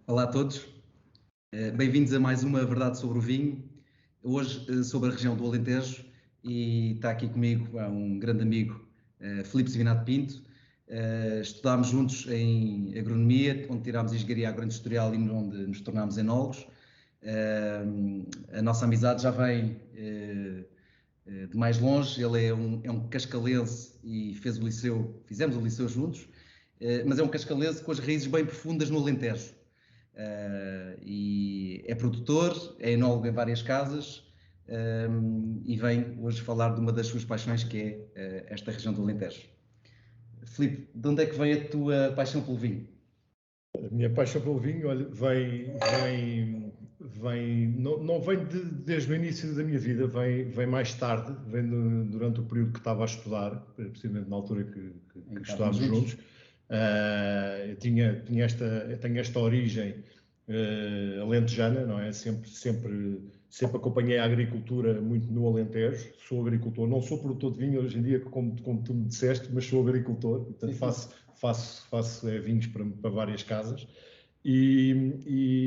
Olá a todos, bem-vindos a mais uma Verdade sobre o Vinho, hoje sobre a região do Alentejo, e está aqui comigo um grande amigo, Filipe Zivinato Pinto. Estudámos juntos em agronomia, onde tirámos engenharia agroindustrial e onde nos tornámos enólogos. A nossa amizade já vem de mais longe. Ele é um cascalense e fizemos o liceu juntos, mas é um cascalense com as raízes bem profundas no Alentejo. E é produtor, é enólogo em várias casas, e vem hoje falar de uma das suas paixões, que é esta região do Alentejo. Filipe, de onde é que vem a tua paixão pelo vinho? A minha paixão pelo vinho, olha, não vem desde o início da minha vida, vem mais tarde, durante o período que estava a estudar, precisamente na altura que estudávamos juntos. Eu tenho esta origem alentejana, não é? Sempre acompanhei a agricultura muito no Alentejo. Sou agricultor, não sou produtor de vinho hoje em dia, como tu me disseste, mas sou agricultor, portanto faço vinhos para várias casas. E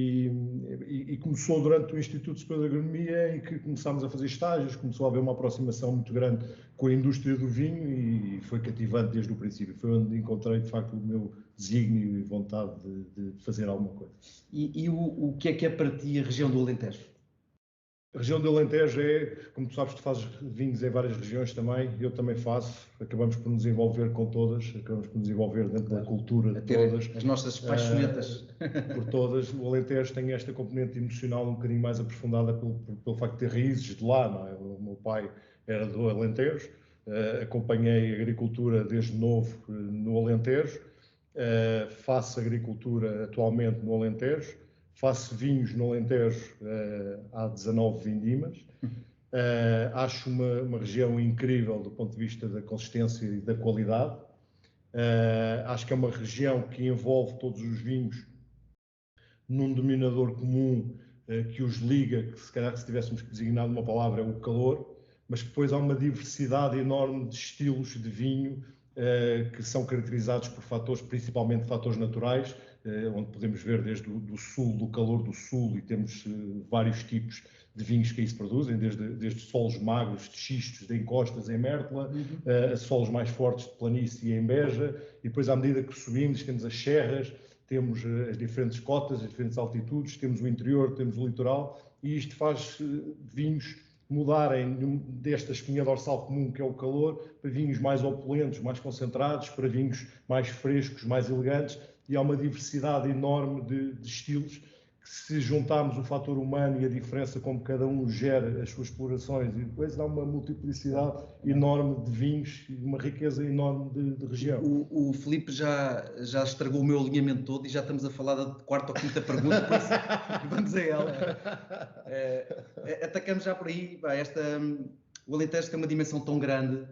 começou durante o Instituto Superior de Agronomia, em que começámos a fazer estágios, começou a haver uma aproximação muito grande com a indústria do vinho e foi cativante desde o princípio. Foi onde encontrei, de facto, o meu desígnio e vontade de fazer alguma coisa. E o que é para ti a região do Alentejo? A região do Alentejo é, como tu sabes, tu fazes vinhos em várias regiões também, eu também faço, acabamos por nos envolver com todas, acabamos por nos envolver dentro da cultura de todas. As nossas paixonetas. Por todas. O Alentejo tem esta componente emocional um bocadinho mais aprofundada pelo facto de ter raízes de lá, não é? O meu pai era do Alentejo, acompanhei a agricultura desde novo no Alentejo, faço agricultura atualmente no Alentejo, faço vinhos no Alentejo há 19 vindimas. Acho uma região incrível do ponto de vista da consistência e da qualidade. Acho que é uma região que envolve todos os vinhos num denominador comum que os liga, que se calhar se tivéssemos que designar uma palavra é o calor, mas que depois há uma diversidade enorme de estilos de vinho que são caracterizados por fatores, principalmente fatores naturais, onde podemos ver desde do sul, do calor do sul, e temos vários tipos de vinhos que aí se produzem, desde solos magros, de xistos, de encostas em Mértola, a solos mais fortes de planície e em Beja, e depois à medida que subimos temos as serras, temos as diferentes cotas, as diferentes altitudes, temos o interior, temos o litoral, e isto faz vinhos mudarem desta espinha dorsal comum que é o calor, para vinhos mais opulentos, mais concentrados, para vinhos mais frescos, mais elegantes, e há uma diversidade enorme de estilos, que se juntarmos o fator humano e a diferença como cada um gera as suas explorações, e depois dá uma multiplicidade enorme de vinhos e uma riqueza enorme de região. O Filipe já estragou o meu alinhamento todo e já estamos a falar da quarta ou quinta pergunta, por isso vamos a ela. Atacamos já por aí. O Alentejo tem uma dimensão tão grande,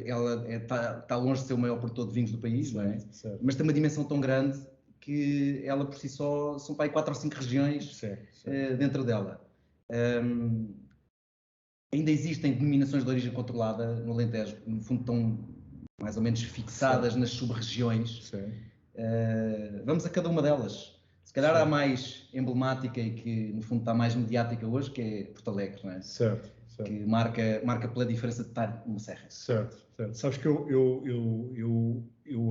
ela está longe de ser o maior produtor de vinhos do país, não é? Mas tem uma dimensão tão grande que ela por si só são para aí 4 ou 5 regiões dentro dela. Ainda existem denominações de origem controlada no Alentejo, que no fundo estão mais ou menos fixadas nas sub-regiões. Vamos a cada uma delas. Se calhar há a mais emblemática e que no fundo está mais mediática hoje, que é Porto Alegre, não é? Que marca pela diferença de estar numa serra. Certo. Sabes que eu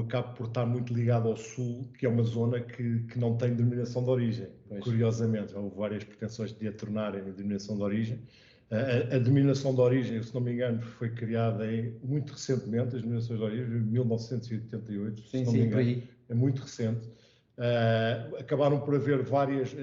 acabo por estar muito ligado ao sul, que é uma zona que não tem denominação de origem. Curiosamente, houve várias pretensões de a tornarem a denominação de origem. A denominação de origem, se não me engano, foi criada muito recentemente, as denominações de origem, em 1988, se não me engano. Por aí. É muito recente. Acabaram por haver várias,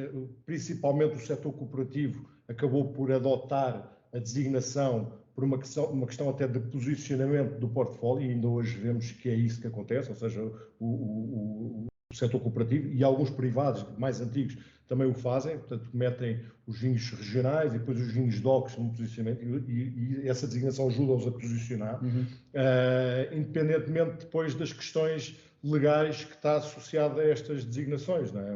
principalmente o setor cooperativo acabou por adotar a designação por uma questão até de posicionamento do portfólio, e ainda hoje vemos que é isso que acontece, ou seja, o setor cooperativo e alguns privados mais antigos também o fazem, portanto metem os vinhos regionais e depois os vinhos DOCs no posicionamento, e essa designação ajuda-os a posicionar, independentemente depois das questões legais que está associada a estas designações, não é?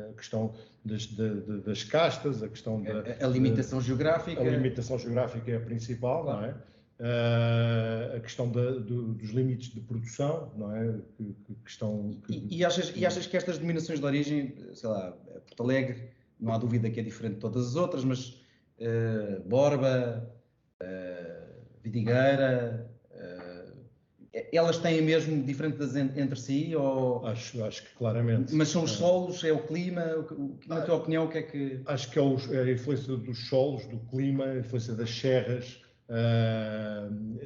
A questão das castas, a questão a limitação geográfica. A limitação geográfica é a principal, claro. Não é? a questão dos limites de produção, não é? E achas que estas denominações de origem, sei lá, Porto Alegre, não há dúvida que é diferente de todas as outras, mas Borba, Vidigueira, elas têm mesmo diferentes entre si? Ou... Acho que claramente. Mas são os solos, é o clima? Na tua opinião, o que é que... Acho que é a influência dos solos, do clima, a influência das serras.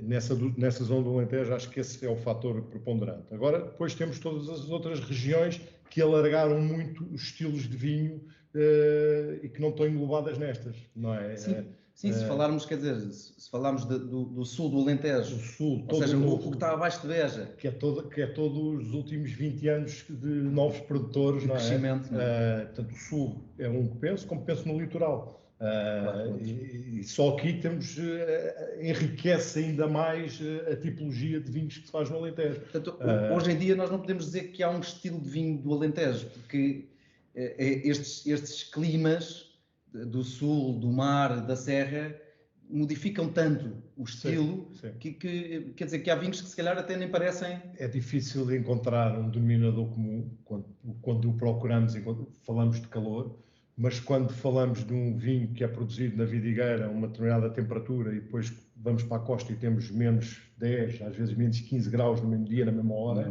Nessa zona do Alentejo, acho que esse é o fator preponderante. Agora, depois temos todas as outras regiões que alargaram muito os estilos de vinho e que não estão englobadas nestas, não é? Sim, se falarmos, quer dizer, se falarmos do sul do Alentejo, o sul, ou seja, o que está abaixo de Beja. Que é todos os últimos 20 anos de novos produtores, não é? Crescimento, não é? Portanto, o sul é um que penso, como penso no litoral. E só aqui enriquece ainda mais a tipologia de vinhos que se faz no Alentejo. Portanto, hoje em dia nós não podemos dizer que há um estilo de vinho do Alentejo, porque estes climas do sul, do mar, da serra, modificam tanto o estilo que quer dizer que há vinhos que se calhar até nem parecem... É difícil de encontrar um denominador comum quando o procuramos, enquanto falamos de calor, mas quando falamos de um vinho que é produzido na vidigueira a uma determinada temperatura e depois vamos para a costa e temos menos 10, às vezes menos 15 graus no mesmo dia, na mesma hora,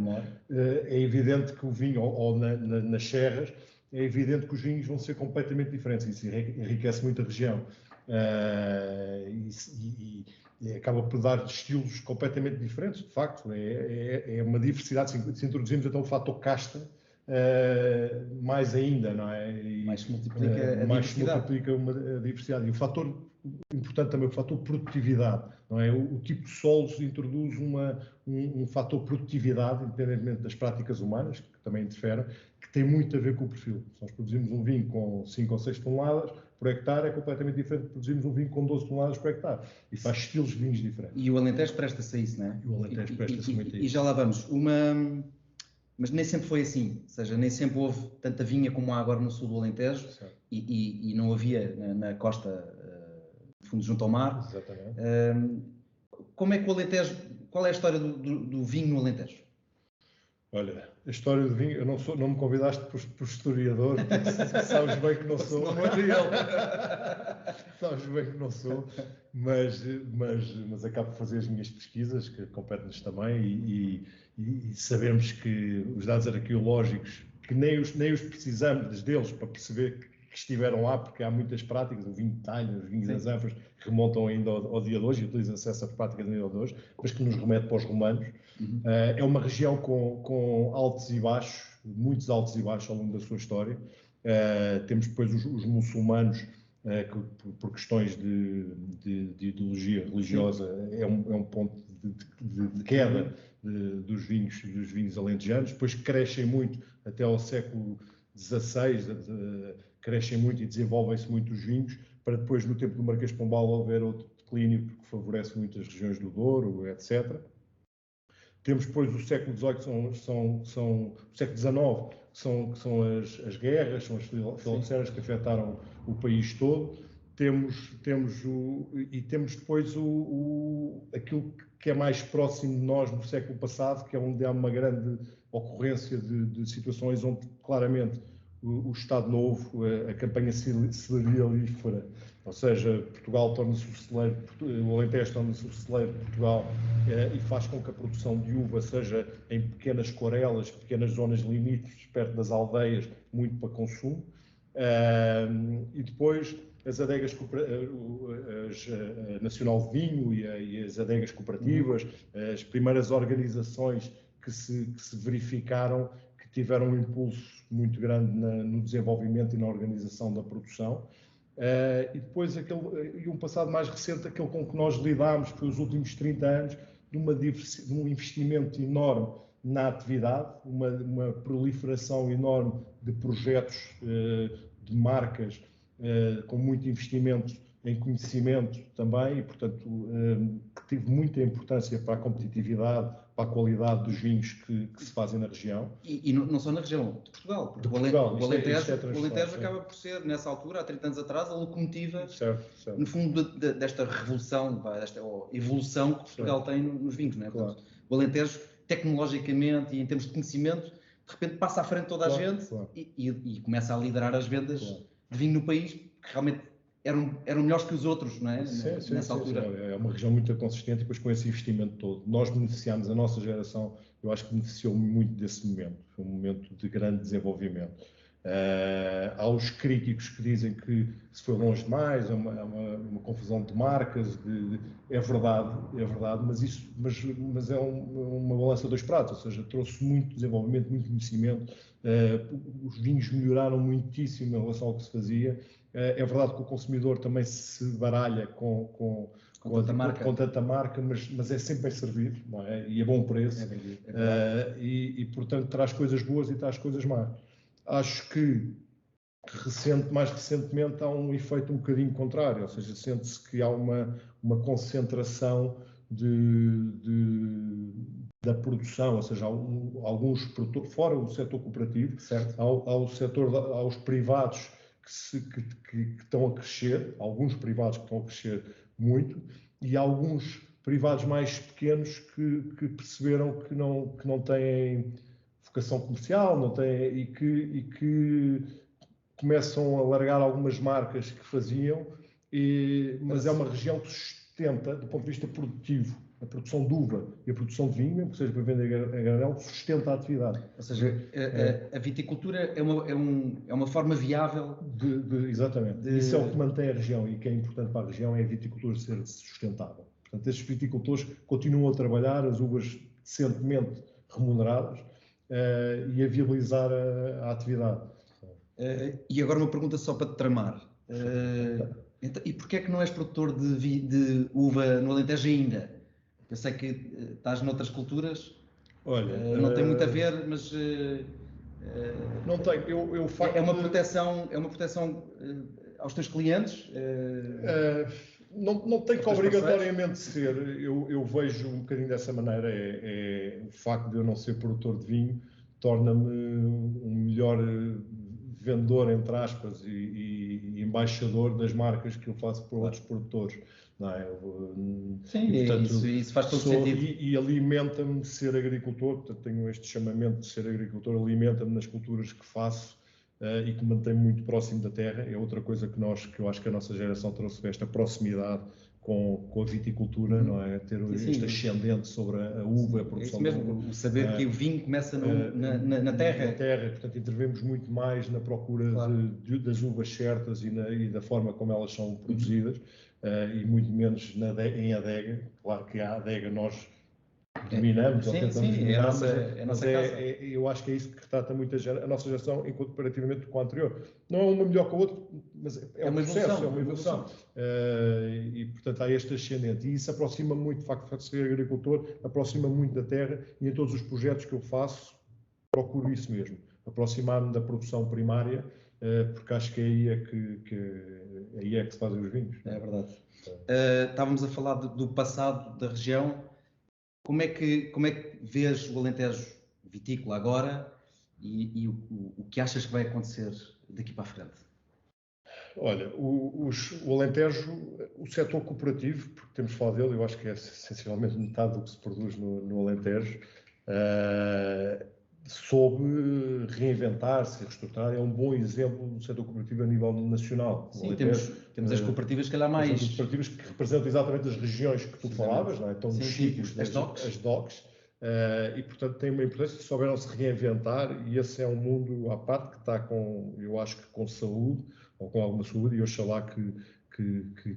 é evidente que o vinho, ou nas serras, é evidente que os vinhos vão ser completamente diferentes. Isso enriquece muito a região. E acaba por dar estilos completamente diferentes, de facto. É uma diversidade. Se introduzimos então o fator casta, mais ainda, não é? Mais se multiplica a diversidade. E o fator importante também, o fator produtividade, não é? O tipo de solos introduz um fator produtividade, independentemente das práticas humanas, que também interferem, que tem muito a ver com o perfil. Se nós produzimos um vinho com 5 ou 6 toneladas por hectare, é completamente diferente de produzirmos um vinho com 12 toneladas por hectare. E faz estilos de vinhos diferentes. E o Alentejo presta-se a isso, não é? E o Alentejo presta-se muito a isso. E já lá vamos. Mas nem sempre foi assim, ou seja, nem sempre houve tanta vinha como há agora no sul do Alentejo e não havia na costa, fundo junto ao mar. Exatamente. Como é que o Alentejo, qual é a história do vinho no Alentejo? Olha, a história do vinho, não me convidaste por historiador, porque sabes bem que não sou. Sabes bem que não sou, mas acabo de fazer as minhas pesquisas, que competem-nos também, e sabemos que os dados arqueológicos, que nem os precisamos deles para perceber que estiveram lá, porque há muitas práticas, o vinho de talha, os vinhos das ânforas, que remontam ainda ao dia de hoje, e utilizam-se essas práticas ainda de hoje, mas que nos remete para os romanos. É uma região com altos e baixos, muitos altos e baixos ao longo da sua história. Temos depois os muçulmanos, que por questões de ideologia religiosa é um ponto de queda dos vinhos alentejanos. Depois crescem muito até ao século XVI, crescem muito e desenvolvem-se muito os vinhos, para depois no tempo do Marquês de Pombal haver outro declínio, porque favorece muito as regiões do Douro, etc. Temos depois o século XVIII, o século XIX, que são as guerras, são as filoxeras que afetaram o país todo. Temos depois aquilo que é mais próximo de nós no século passado, que é onde há uma grande ocorrência de situações onde claramente o Estado Novo, a campanha cerealífera, ou seja, Portugal torna-se o celeiro, o Alentejo torna-se o celeiro de Portugal e faz com que a produção de uva seja em pequenas corelas, pequenas zonas limítrofes, perto das aldeias, muito para consumo. E depois as adegas, a Nacional de Vinho e as adegas cooperativas, as primeiras organizações que se verificaram, que tiveram um impulso muito grande no desenvolvimento e na organização da produção. E depois um passado mais recente, aquele com que nós lidámos, que foi os últimos 30 anos, de um investimento enorme na atividade, uma proliferação enorme de projetos, de marcas, com muito investimento em conhecimento também, e portanto que teve muita importância para a competitividade, para a qualidade dos vinhos que se fazem na região. E não só na região, de Portugal. Porque o Alentejo acaba por ser, nessa altura, há 30 anos atrás, a locomotiva, no fundo, desta revolução, desta evolução que Portugal tem nos vinhos. Não é? Claro. Portanto, o Alentejo, tecnologicamente e em termos de conhecimento, de repente passa à frente de toda a gente e começa a liderar as vendas de vinho no país, que realmente eram melhores que os outros, não é? Nessa altura. É uma região muito consistente e depois com esse investimento todo. Nós beneficiámos, a nossa geração, eu acho que beneficiou muito desse momento. Foi um momento de grande desenvolvimento. Há os críticos que dizem que se foi longe demais, é uma confusão de marcas, é verdade, mas é uma balança de dois pratos, ou seja, trouxe muito desenvolvimento, muito conhecimento, os vinhos melhoraram muitíssimo em relação ao que se fazia. É verdade que o consumidor também se baralha com tanta marca, mas é sempre bem servido, não é? E a bom preço, e portanto traz coisas boas e traz coisas más. Acho que mais recentemente há um efeito um bocadinho contrário, ou seja, sente-se que há uma concentração da produção, ou seja, alguns produtores, fora o setor cooperativo, aos privados que estão a crescer, alguns privados que estão a crescer muito, e alguns privados mais pequenos que perceberam que não têm vocação comercial, não têm, e que começam a largar algumas marcas que faziam, mas é uma região que sustenta, do ponto de vista produtivo, a produção de uva e a produção de vinho, ou seja, para vender a granel, sustenta a atividade. Ou seja, a viticultura é uma forma viável exatamente. Isso é o que mantém a região, e que é importante para a região é a viticultura ser sustentável. Portanto, estes viticultores continuam a trabalhar, as uvas decentemente remuneradas, e a viabilizar a atividade. E agora uma pergunta só para te tramar. Então, e porquê é que não és produtor de uva no Alentejo ainda? Eu sei que estás noutras culturas. Olha, não tem muito a ver, mas não tem. Eu é uma proteção aos teus clientes. Não tem que obrigatoriamente ser. Eu vejo um bocadinho dessa maneira. O facto de eu não ser produtor de vinho torna-me um melhor vendedor, entre aspas, e embaixador das marcas que eu faço para outros produtores. Não é? Sim, e, portanto, isso faz todo sentido. E alimenta-me de ser agricultor, portanto tenho este chamamento de ser agricultor, alimenta-me nas culturas que faço e que me mantém muito próximo da terra. É outra coisa que eu acho que a nossa geração trouxe, esta proximidade com a viticultura, não é? Ter este ascendente sobre a uva, a produção da uva. O saber que o vinho começa na terra. Na terra, portanto intervemos muito mais na procura das uvas certas e da forma como elas são produzidas. E muito menos em adega. Claro que a adega nós dominamos, ou tentamos dominar, mas eu acho que é isso que retrata muito a nossa geração comparativamente com a anterior. Não é uma melhor que a outra, mas é um processo, é uma evolução. E portanto há este ascendente, e isso aproxima muito, de facto de ser agricultor, aproxima muito da terra, e em todos os projetos que eu faço procuro isso mesmo, aproximar-me da produção primária, porque acho que aí é que se fazem os vinhos. É verdade. Estávamos a falar do passado da região. Como é que vês o Alentejo vitícola agora e o que achas que vai acontecer daqui para a frente? Olha, o Alentejo, o setor cooperativo, porque temos falado dele, eu acho que é essencialmente metade do que se produz no Alentejo, soube reinventar-se e reestruturar. É um bom exemplo do setor cooperativo a nível nacional. Sim, temos as cooperativas, se calhar mais. As cooperativas que representam exatamente as regiões que tu falavas, não é? Estão nos sítios, as DOCs. E portanto tem uma importância, souberam se reinventar, e esse é um mundo à parte que está eu acho que com saúde, ou com alguma saúde, e oxalá que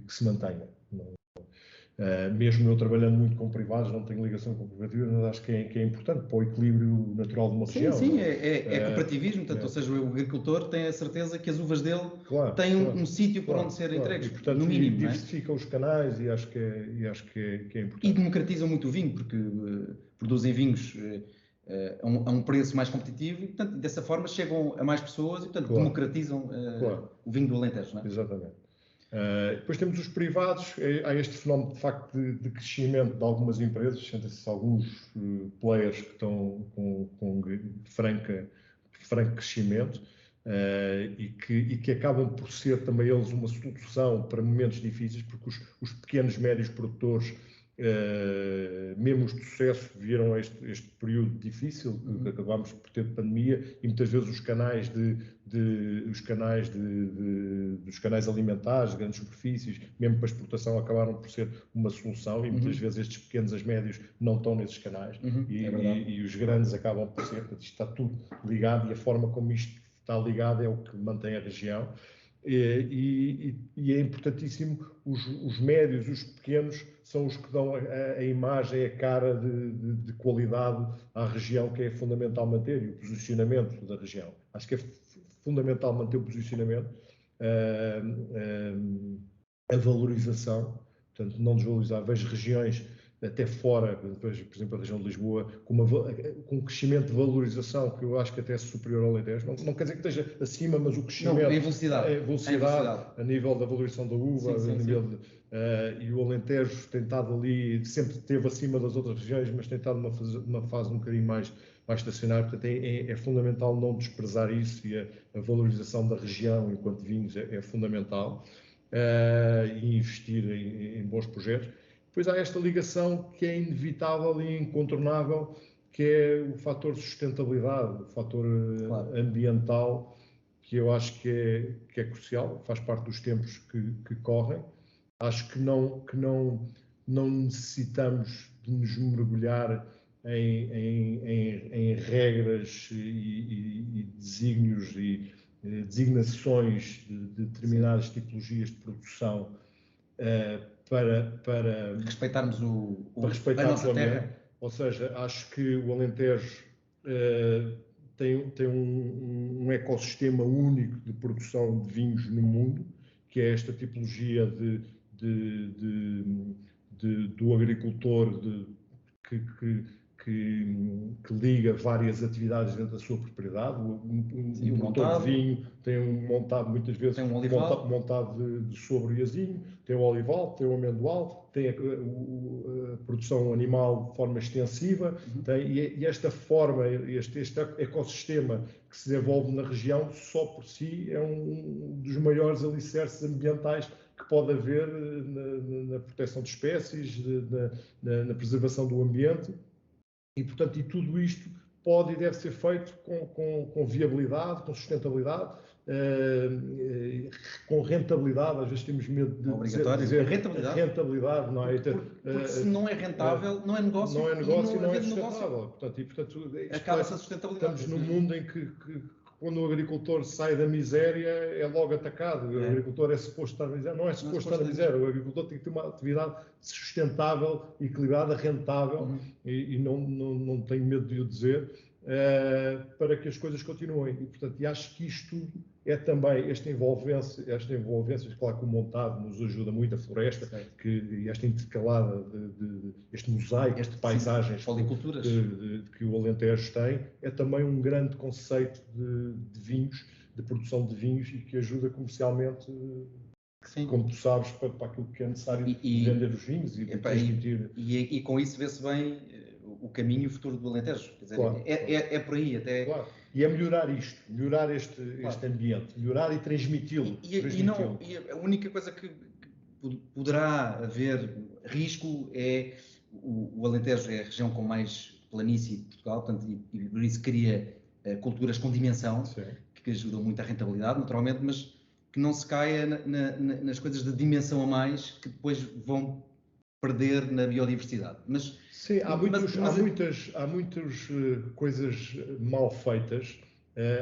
se mantenha. Mesmo eu trabalhando muito com privados, não tenho ligação com cooperativas, mas acho que é importante para o equilíbrio natural de uma região. Sim, é cooperativismo, portanto, ou seja, o agricultor tem a certeza que as uvas dele têm um sítio por onde ser entregues, e, portanto, no mínimo. Diversificam os canais, e acho que é importante. E democratizam muito o vinho, porque produzem vinhos a um preço mais competitivo, e portanto, dessa forma chegam a mais pessoas e, portanto, democratizam o vinho do Alentejo, não é? Exatamente. Depois temos os privados, há este fenómeno de facto de crescimento de algumas empresas, sentem-se alguns players que estão com franco crescimento e que acabam por ser também eles uma solução para momentos difíceis, porque os pequenos médios produtores, mesmo os de sucesso, viram este período difícil que acabámos por ter de pandemia, e muitas vezes os canais dos canais alimentares, grandes superfícies, mesmo para exportação, acabaram por ser uma solução, e muitas vezes estes pequenos a médios não estão nesses canais, e os grandes acabam por ser. Portanto, isto está tudo ligado, e a forma como isto está ligado é o que mantém a região. E é importantíssimo, os médios, os pequenos, são os que dão a imagem, a cara de qualidade à região, que é fundamental manter, e o posicionamento da região. Acho que é fundamental manter o posicionamento, a valorização, portanto, não desvalorizar. Vejo regiões até fora, por exemplo, a região de Lisboa, com um crescimento de valorização que eu acho que até é superior ao Alentejo. Não quer dizer que esteja acima, mas o crescimento... Não, em velocidade. A nível da valorização da uva, e o Alentejo tem estado ali, sempre esteve acima das outras regiões, mas tem estado numa fase um bocadinho mais estacionária. Portanto, é fundamental não desprezar isso, e a valorização da região enquanto vinhos é fundamental, e investir em bons projetos. Depois há esta ligação que é inevitável e incontornável, que é o fator de sustentabilidade, o fator ambiental, que eu acho que é crucial, faz parte dos tempos que correm. Acho que não necessitamos de nos mergulhar em regras e desígnios e designações de determinadas tipologias de produção, para respeitarmos respeitar a nossa terra. Ou seja, acho que o Alentejo tem um ecossistema único de produção de vinhos no mundo, que é esta tipologia do agricultor que liga várias atividades dentro da sua propriedade. O produtor de vinho tem montado, muitas vezes, tem um olival montado de sobre e azinho, tem o olival, tem o amendoal, tem a produção animal de forma extensiva, e esta forma, este ecossistema que se desenvolve na região, só por si, é um dos maiores alicerces ambientais que pode haver na proteção de espécies, na preservação do ambiente. E, portanto, tudo isto pode e deve ser feito com viabilidade, com sustentabilidade, com rentabilidade. Às vezes temos medo de dizer rentabilidade, não é? Porque se não é rentável, não é negócio. Não é negócio e não é sustentável. Portanto, acaba-se a sustentabilidade. Estamos num mundo em que quando o agricultor sai da miséria, é logo atacado. O agricultor é suposto estar na miséria. Não é suposto estar na miséria. O agricultor tem que ter uma atividade sustentável, equilibrada, rentável, e não tenho medo de o dizer, para que as coisas continuem. E, portanto, acho que isto tudo é também esta envolvência, claro que o montado nos ajuda muito, a floresta, e esta intercalada, este mosaico de paisagens, policulturas, que o Alentejo tem, é também um grande conceito de vinhos, de produção de vinhos, e que ajuda comercialmente, como tu sabes, para aquilo que é necessário vender os vinhos e transmitir. E com isso vê-se bem o caminho e o futuro do Alentejo. Quer dizer, é por aí até. Claro. E é melhorar isto, melhorar este ambiente, melhorar e transmiti-lo. E a única coisa que poderá haver risco é o Alentejo é a região com mais planície de Portugal, portanto, e por isso cria culturas com dimensão, que ajudam muito à rentabilidade, naturalmente, mas que não se caia nas coisas de dimensão a mais, que depois vão perder na biodiversidade. Mas sim, há muitas coisas mal feitas.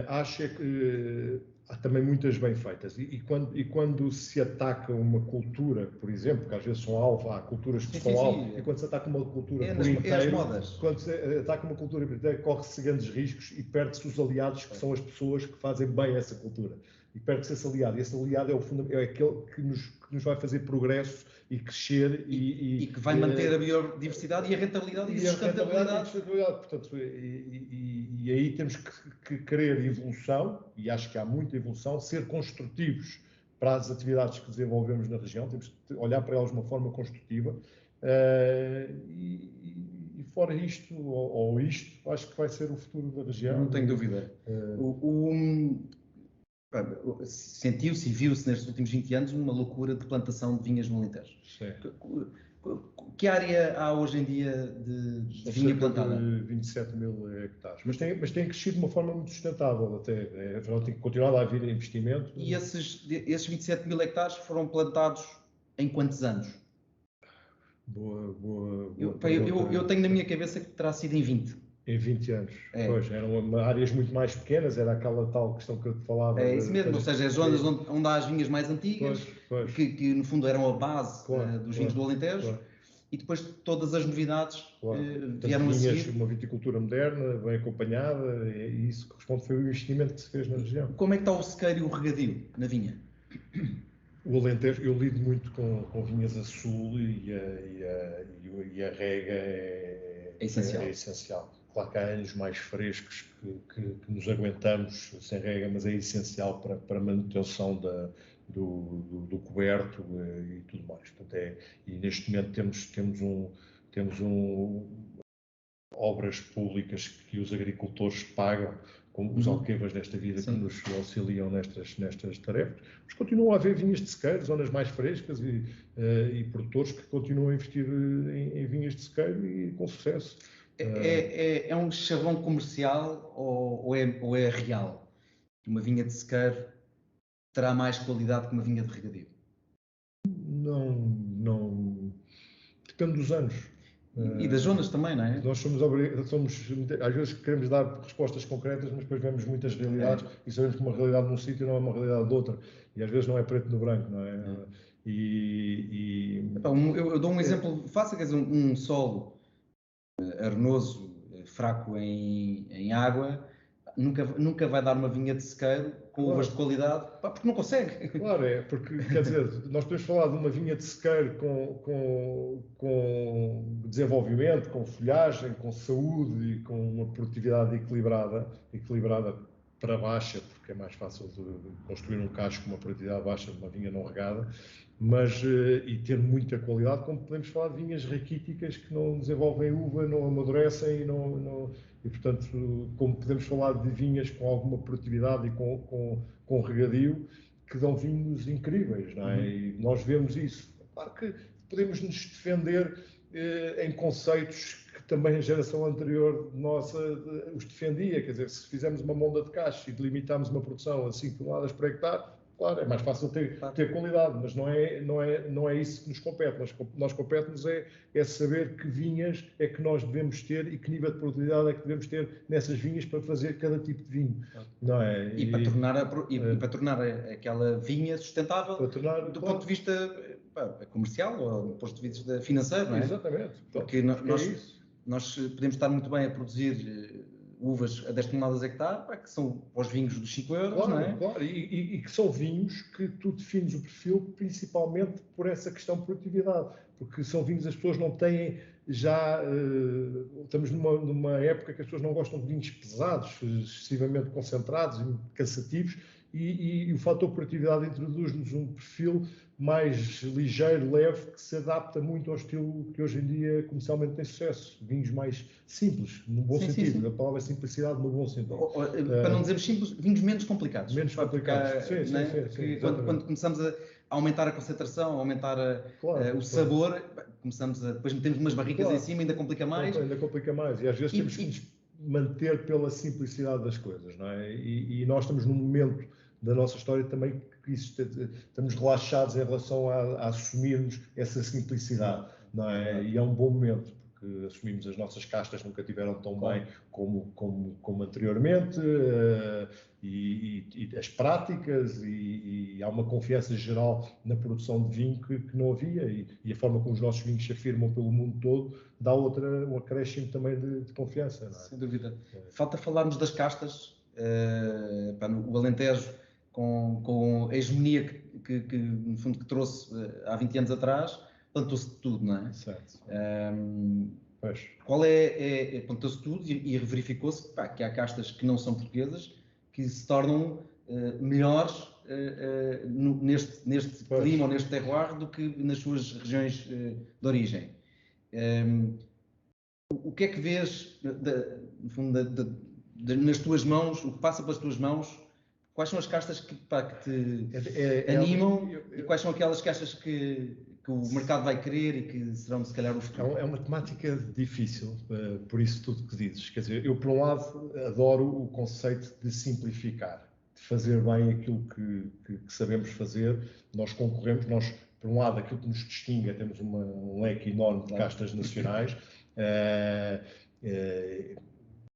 Acho que há também muitas bem feitas. E quando se ataca uma cultura, por exemplo, que às vezes são alvo, há culturas que são alvo, e quando se ataca uma cultura por inteiro, quando se ataca uma cultura por inteiro, corre-se grandes riscos e perde-se os aliados, que são as pessoas que fazem bem essa cultura. E perde-se esse aliado. E esse aliado é aquele que nos vai fazer progresso e crescer e que vai manter a biodiversidade e a rentabilidade e a sustentabilidade. Portanto, e aí temos que querer evolução, e acho que há muita evolução, ser construtivos para as atividades que desenvolvemos na região, temos que olhar para elas de uma forma construtiva. E fora isto, ou isto, acho que vai ser o futuro da região. Não tenho dúvida. Sentiu-se e viu-se nestes últimos 20 anos uma loucura de plantação de vinhas no Alentejo. Sim. Que área há hoje em dia de vinha plantada? De 27 mil hectares. Mas tem crescido de uma forma muito sustentável até. Tem continuado a haver investimento. E esses 27 mil hectares foram plantados em quantos anos? Boa eu tenho na minha cabeça que terá sido em 20. Em 20 anos. Pois, eram áreas muito mais pequenas, era aquela tal questão que eu te falava. É isso mesmo, ou seja, as zonas onde há as vinhas mais antigas, pois. Que no fundo eram a base dos vinhos do Alentejo. Claro. E depois todas as novidades vieram a seguir. Uma viticultura moderna, bem acompanhada, e isso corresponde foi o investimento que se fez na região. Como é que está o sequeiro e o regadio na vinha? O Alentejo, eu lido muito com vinhas a sul e a rega é essencial. Claro que há anos mais frescos que nos aguentamos sem rega, mas é essencial para a manutenção do coberto e tudo mais. Portanto, e neste momento temos obras públicas que os agricultores pagam, como os alquevas desta vida. Sim. Que nos auxiliam nestas tarefas. Mas continua a haver vinhas de sequeiro, zonas mais frescas e produtores que continuam a investir em vinhas de sequeiro e com sucesso. É um chavão comercial ou é real? Uma vinha de sequeiro terá mais qualidade que uma vinha de regadio? Não. Depende dos anos. E das zonas também, não é? Nós somos às vezes queremos dar respostas concretas, mas depois vemos muitas realidades e sabemos que uma realidade num sítio não é uma realidade de outra. E às vezes não é preto no branco, não é? Eu dou um exemplo fácil, quer dizer, um solo arenoso, fraco em água, nunca vai dar uma vinha de sequeiro com uvas de qualidade, porque não consegue. Claro, porque, quer dizer, nós podemos falar de uma vinha de sequeiro com desenvolvimento, com folhagem, com saúde e com uma produtividade equilibrada para baixa, porque é mais fácil de construir um cacho com uma produtividade baixa de uma vinha não regada, e ter muita qualidade, como podemos falar de vinhas raquíticas que não desenvolvem uva, não amadurecem e portanto, como podemos falar de vinhas com alguma produtividade e com regadio, que dão vinhos incríveis, não é? E nós vemos isso. Claro que podemos nos defender em conceitos que também a geração anterior nossa os defendia, quer dizer, se fizermos uma monda de cacho e delimitarmos uma produção a 5 toneladas por hectare, claro, é mais fácil ter qualidade, mas não é isso que nos compete. Nós compete-nos é saber que vinhas é que nós devemos ter e que nível de produtividade é que devemos ter nessas vinhas para fazer cada tipo de vinho. Não é? Para tornar aquela vinha sustentável do ponto de vista comercial ou do ponto de vista financeiro, não é? Exatamente. Porque nós podemos estar muito bem a produzir uvas a 10 toneladas hectare, que são os vinhos dos 5 euros, claro, não é? Claro, e que são vinhos que tu defines o perfil principalmente por essa questão de produtividade, porque são vinhos as pessoas não têm já, estamos numa época que as pessoas não gostam de vinhos pesados, excessivamente concentrados e cansativos, e o fator produtividade introduz-nos um perfil mais ligeiro, leve, que se adapta muito ao estilo que hoje em dia comercialmente tem sucesso. Vinhos mais simples, no bom sentido. Sim. A palavra é simplicidade no bom sentido. Para não dizer simples, vinhos menos complicados. Menos complicados. Sim, quando começamos a aumentar a concentração, a aumentar o sabor, depois metemos umas barricas em cima, ainda complica mais. Ainda complica mais. E às vezes temos que nos manter pela simplicidade das coisas, não é? E nós estamos num momento da nossa história também que estamos relaxados em relação a assumirmos essa simplicidade, não é? E é um bom momento, porque assumimos as nossas castas nunca tiveram tão bem como anteriormente, e as práticas, e há uma confiança geral na produção de vinho que não havia, e a forma como os nossos vinhos se afirmam pelo mundo todo dá um acréscimo também de confiança, não é? Sem dúvida. Falta falarmos das castas, o Alentejo, com a hegemonia que no fundo que trouxe há 20 anos atrás, plantou-se tudo, não é? Certo. Plantou-se tudo e verificou-se que há castas que não são portuguesas que se tornam melhores neste clima ou neste terroir do que nas suas regiões de origem. O que é que vês, no fundo, nas tuas mãos, o que passa pelas tuas mãos? Quais são as castas que te animam e quais são aquelas castas que o mercado vai querer e que serão, se calhar, o futuro? É uma temática difícil, por isso tudo que dizes. Quer dizer, eu, por um lado, adoro o conceito de simplificar, de fazer bem aquilo que sabemos fazer. Nós concorremos, por um lado, aquilo que nos distingue, temos um leque enorme de castas nacionais.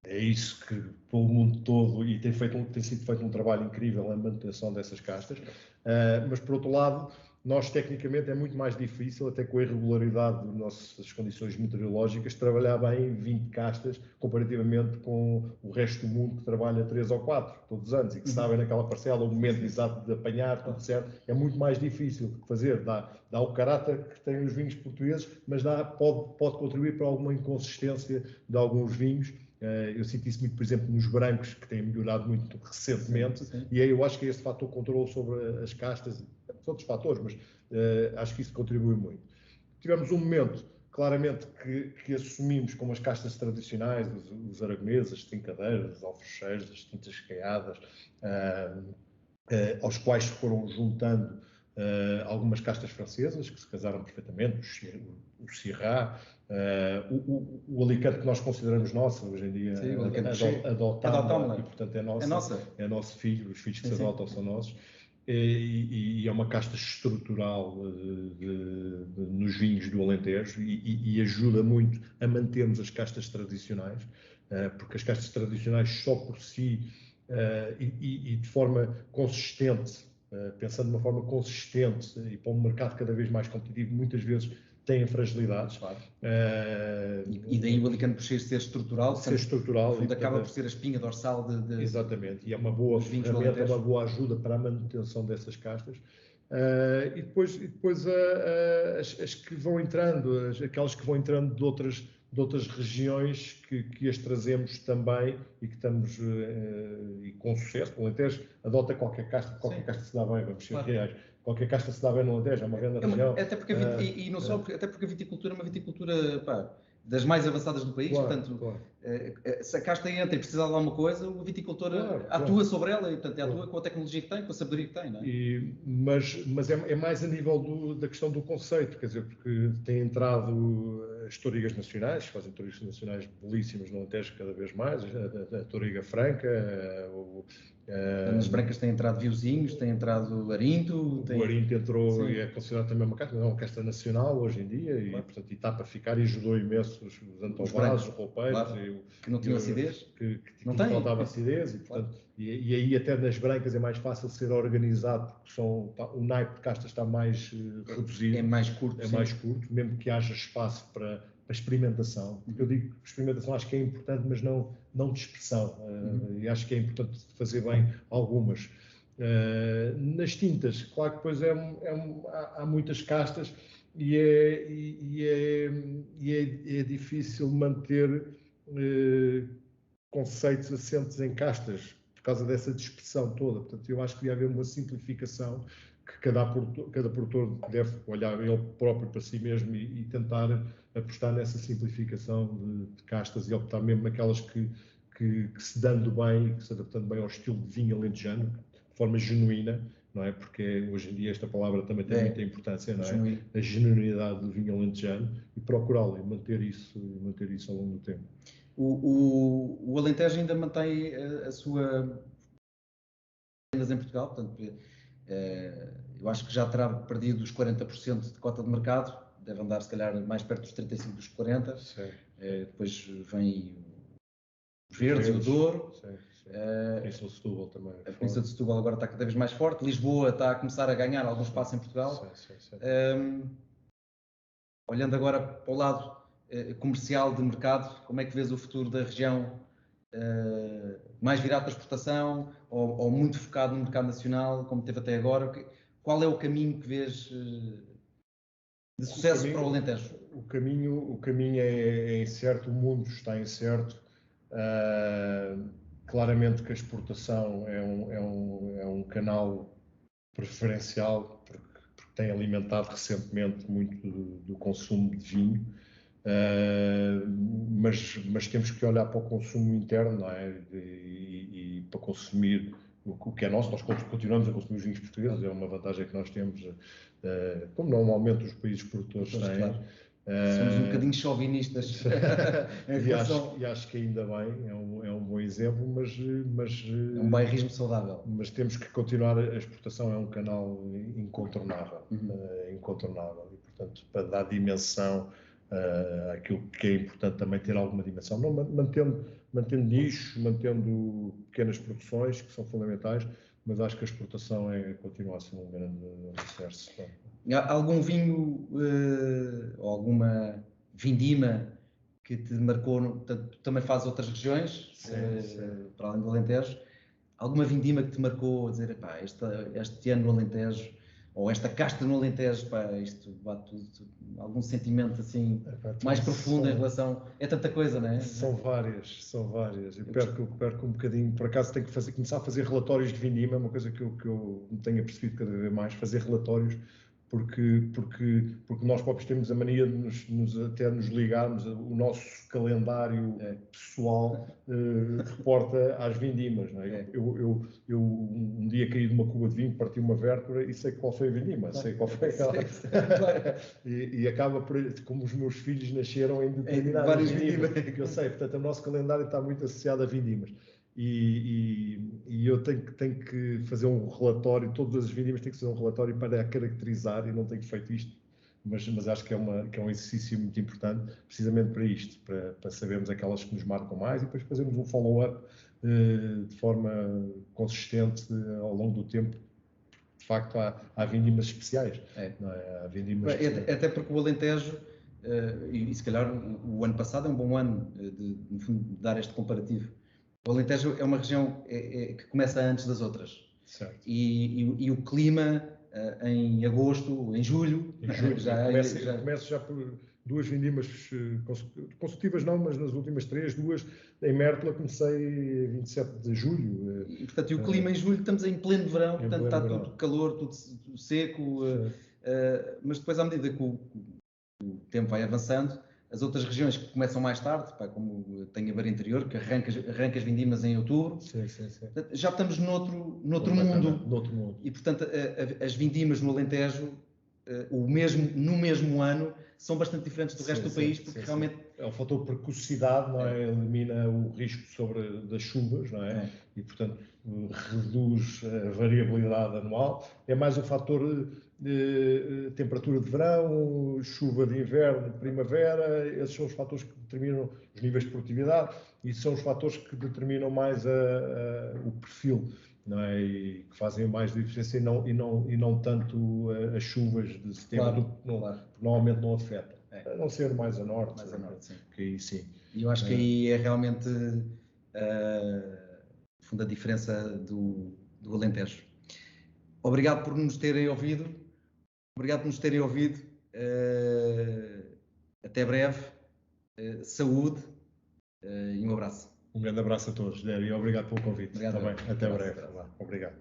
É isso que, pelo mundo todo, e tem sido feito um trabalho incrível na manutenção dessas castas, mas, por outro lado, nós, tecnicamente, é muito mais difícil, até com a irregularidade das nossas condições meteorológicas, trabalhar bem 20 castas, comparativamente com o resto do mundo que trabalha 3 ou 4 todos os anos, e que sabem naquela parcela o momento exato de apanhar, tudo certo. É muito mais difícil fazer, dá o caráter que têm os vinhos portugueses, mas pode contribuir para alguma inconsistência de alguns vinhos. Eu sinto isso muito, por exemplo, nos brancos, que têm melhorado muito recentemente, sim. E aí eu acho que é este fator controle sobre as castas, outros fatores, mas acho que isso contribui muito. Tivemos um momento, claramente, que assumimos como as castas tradicionais, os aragoneses, as trincadeiras, os alfrecheiros, as tintas escaiadas, aos quais se foram juntando algumas castas francesas, que se casaram perfeitamente, o Syrah, o Alicante que nós consideramos nossa, hoje em dia, adotámos, e portanto é nosso filho, os filhos que se adotam são nossos. E é uma casta estrutural nos vinhos do Alentejo e ajuda muito a mantermos as castas tradicionais, porque as castas tradicionais só por si e de forma consistente, pensando de uma forma consistente e para um mercado cada vez mais competitivo, muitas vezes têm fragilidades. Claro. E daí o Alicante por ser estrutural, acaba por ser a espinha dorsal de exatamente, e é uma boa ferramenta, é uma boa ajuda para a manutenção dessas castas. E depois as que vão entrando, aquelas que vão entrando de outras regiões que as trazemos também e que estamos e com sucesso. O Alentejo adota qualquer casta se dá bem, vamos ser reais. Qualquer casta se dá bem no Alentejo, é uma grande região. Até porque até porque a viticultura é uma viticultura das mais avançadas do país, portanto, se a casta entra e precisa de alguma coisa, o viticultor atua sobre ela e, portanto, atua com a tecnologia que tem, com a sabedoria que tem, não é? Mas é mais a nível da questão do conceito, quer dizer, porque tem entrado as tourigas nacionais, fazem tourigas nacionais belíssimas no Alentejo cada vez mais, a touriga franca, nas brancas tem entrado Viozinhos, tem entrado Arinto. O Arinto entrou e é considerado também uma casta, mas é uma casta nacional hoje em dia e, portanto, está para ficar e ajudou imenso os antovados, os roupeiros. Que não tinham acidez. Que faltava acidez e, portanto, e aí até nas brancas é mais fácil ser organizado porque o naipe de casta está mais reduzido. É mais curto. Mesmo que haja espaço para experimentação. Eu digo que experimentação acho que é importante, mas não de expressão. E acho que é importante fazer bem algumas. Nas tintas, claro que depois há muitas castas e é difícil manter conceitos assentes em castas por causa dessa dispersão toda. Portanto, eu acho que devia haver uma simplificação que cada produtor deve olhar ele próprio para si mesmo e tentar apostar nessa simplificação de castas e optar mesmo naquelas que se dando bem e que se adaptando bem ao estilo de vinho alentejano, de forma genuína, não é? Porque hoje em dia esta palavra também tem muita importância, não é? A genuinidade do vinho alentejano e procurá-lo e manter isso ao longo do tempo. O Alentejo ainda mantém a sua vendas em Portugal, portanto, eu acho que já terá perdido os 40% de cota de mercado, deve andar se calhar mais perto dos 35% dos 40%. Depois vem os verdes e o Douro. A Península de Setúbal também. A Península de Setúbal agora está cada vez mais forte. Lisboa está a começar a ganhar algum espaço em Portugal. Olhando agora para o lado comercial de mercado, como é que vês o futuro da região? Mais virado para a exportação ou muito focado no mercado nacional, como teve até agora? Qual é o caminho que vês de sucesso para o Alentejo? O caminho é incerto, o mundo está incerto. Claramente que a exportação é um canal preferencial, porque tem alimentado recentemente muito do consumo de vinho, mas temos que olhar para o consumo interno, não é? E para consumir o que é nosso. Nós continuamos a consumir os vinhos portugueses, é uma vantagem que nós temos, como normalmente os países produtores têm. Claro. Somos um bocadinho chauvinistas. e acho que ainda bem, é um bom exemplo, mas é um bairrismo saudável. Mas temos que continuar. A exportação é um canal incontornável, incontornável, e portanto para dar dimensão àquilo que é importante também ter alguma dimensão, não mantendo nichos, mantendo pequenas produções que são fundamentais, mas acho que a exportação continua a ser um grande alicerce. Há algum vinho ou alguma vindima que te marcou? Tu também fazes outras regiões, sim. para além do Alentejo. Alguma vindima que te marcou a dizer, pá, este ano no Alentejo, ou esta casta no Alentejo, pá, isto bate tudo, algum sentimento assim mais profundo em relação... É tanta coisa, não é? São várias. Eu perco um bocadinho. Por acaso tenho que começar a fazer relatórios de vindima, uma coisa que eu me tenho apercebido cada vez mais, fazer relatórios, porque nós próprios temos a mania de até nos ligarmos, o nosso calendário pessoal reporta às vindimas, não é? Eu um dia caí de uma cuba de vinho, parti uma vértebra e sei qual foi a vindima, sei qual foi aquela. E acaba por, como os meus filhos nasceram em determinadas vindimas, que eu sei, portanto o nosso calendário está muito associado a vindimas. E eu tenho que fazer um relatório, todas as vindimas têm que fazer um relatório para a caracterizar, e não tenho feito isto, mas acho que é um exercício muito importante, precisamente para isto, para sabermos aquelas que nos marcam mais e depois fazermos um follow-up de forma consistente ao longo do tempo. De facto, há vindimas especiais. Não é? Há vindimas até porque o Alentejo, e se calhar o ano passado é um bom ano de dar este comparativo. O Alentejo é uma região que começa antes das outras. Certo. E o clima em agosto, em julho, começa já por duas vindimas consecutivas, não, mas nas últimas duas em Mértola comecei 27 de julho. E portanto, o clima em julho, estamos em pleno verão, portanto está tudo calor, tudo seco, mas depois à medida que o tempo vai avançando, as outras regiões que começam mais tarde, como tem a Beira Interior, que arranca as vindimas em outubro, já estamos noutro mundo. E, portanto, as vindimas no Alentejo, no mesmo ano, são bastante diferentes do resto do país, porque realmente... É o fator precocidade, não é? Elimina o risco das chuvas, não é? E, portanto, reduz a variabilidade anual. É mais o fator temperatura de verão, chuva de inverno, primavera. Esses são os fatores que determinam os níveis de produtividade e são os fatores que determinam mais o perfil, não é? E que fazem mais diferença e não tanto as chuvas de setembro, claro. Normalmente não afetam. A não ser mais a norte. Sim. Que aí sim. E eu acho que aí é realmente a diferença do Alentejo. Obrigado por nos terem ouvido. Até breve. Saúde e um abraço. Um grande abraço a todos, e obrigado pelo convite. Obrigado. Até breve. Obrigado.